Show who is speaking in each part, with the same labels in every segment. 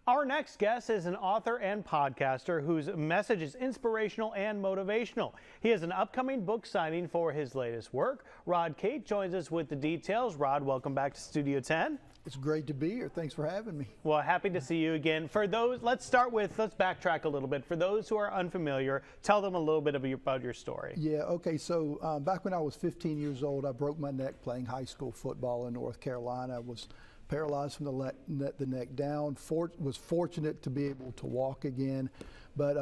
Speaker 1: Our next guest is an author and podcaster whose message is inspirational and motivational. He has an upcoming book signing for his latest work. Rod Cate joins us with the details. Rod, welcome back to Studio 10.
Speaker 2: It's great to be here. Thanks for having me.
Speaker 1: Well, happy to see you again. For those, let's backtrack a little bit. For those who are unfamiliar, tell them a little bit about your story.
Speaker 2: Yeah, okay, so back when I was 15 years old, I broke my neck playing high school football in North Carolina. I was paralyzed from the neck down. Was fortunate to be able to walk again, but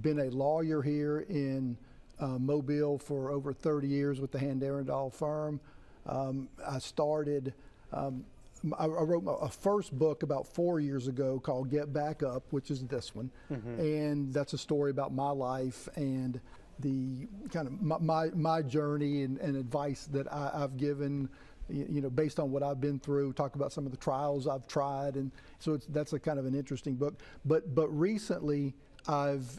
Speaker 2: been a lawyer here in Mobile for over 30 years with the Hand Arendahl firm. I started. I wrote a first book about 4 years ago called Get Back Up, which is this one, and that's a story about my life and the kind of my journey and advice that I've given, you know, based on what I've been through. Talk about some of the trials I've tried, and so that's a kind of an interesting book. But recently,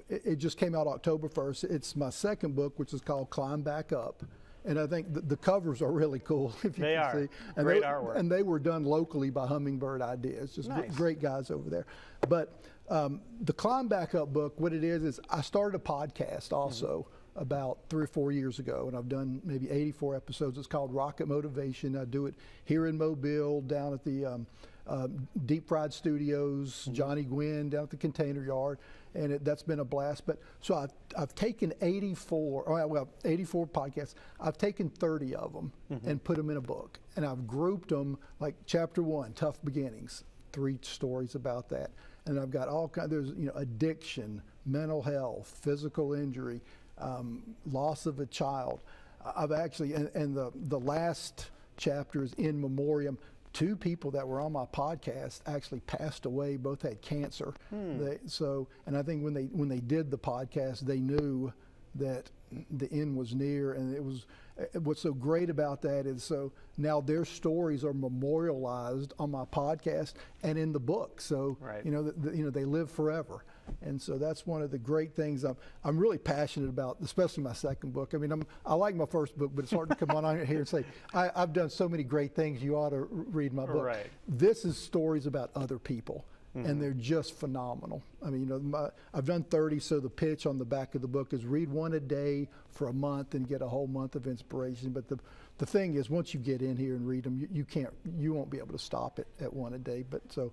Speaker 2: it just came out October 1st. It's my second book, which is called Climb Back Up. And I think the covers are really cool, if you can see. And
Speaker 1: great artwork.
Speaker 2: And they were done locally by Hummingbird Ideas, just
Speaker 1: nice.
Speaker 2: Great guys over there. But the Climb Back Up book, what it is I started a podcast also about 3 or 4 years ago, and I've done maybe 84 episodes. It's called Rocket Motivation. I do it here in Mobile, down at the Deep Fried Studios, Johnny Gwynn down at the Container Yard, and that's been a blast. But so I've taken 84 podcasts. I've taken 30 of them and put them in a book, and I've grouped them like chapter 1, Tough Beginnings, 3 stories about that, and I've got all kinds. There's addiction, mental health, physical injury, loss of a child. I've actually, and the last chapter is in memoriam. 2 people that were on my podcast actually passed away. Both had cancer. And I think when they did the podcast, they knew that the end was near. And it was what's so great about that is so now their stories are memorialized on my podcast and in the book. So they live forever. And so that's one of the great things I'm really passionate about, especially my second book. I mean, I like my first book, but it's hard to come on here and say, I've done so many great things, you ought to read my book.
Speaker 1: Right.
Speaker 2: This is stories about other people, and they're just phenomenal. I mean, I've done 30, so the pitch on the back of the book is read one a day for a month and get a whole month of inspiration. But the thing is, once you get in here and read them, you won't be able to stop it at one a day. But so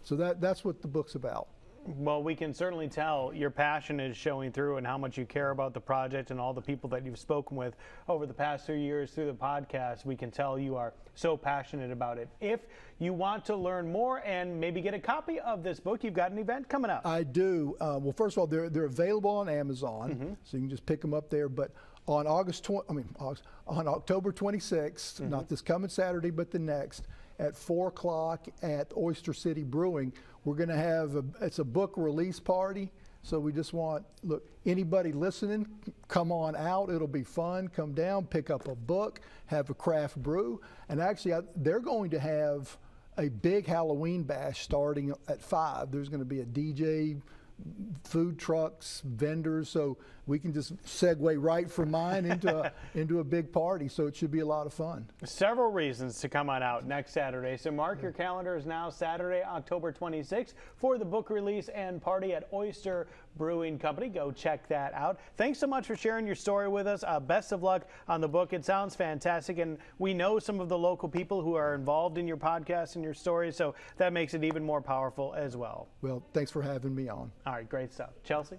Speaker 2: that's what the book's about.
Speaker 1: Well, we can certainly tell your passion is showing through and how much you care about the project and all the people that you've spoken with over the past 3 years through the podcast. We can tell you are so passionate about it. If you want to learn more and maybe get a copy of this book, you've got an event coming up.
Speaker 2: I do. Well, first of all, they're available on Amazon, so you can just pick them up there. But on on October 26th, not this coming Saturday, but the next, at 4 o'clock at Oyster City Brewing, we're going to have it's a book release party. So we just want, look, anybody listening, come on out. It'll be fun. Come down, pick up a book, have a craft brew. And actually, they're going to have a big Halloween bash starting at 5. There's going to be a DJ, food trucks, vendors, so we can just segue right from mine into a big party. So it should be a lot of fun.
Speaker 1: Several reasons to come on out next Saturday. So mark your calendars now, Saturday, October 26th, for the book release and party at Oyster Brewing Company. Go check that out. Thanks so much for sharing your story with us. Best of luck on the book. It sounds fantastic, and we know some of the local people who are involved in your podcast and your stories, so that makes it even more powerful as well.
Speaker 2: Well, thanks for having me on.
Speaker 1: All right, great stuff. Chelsea?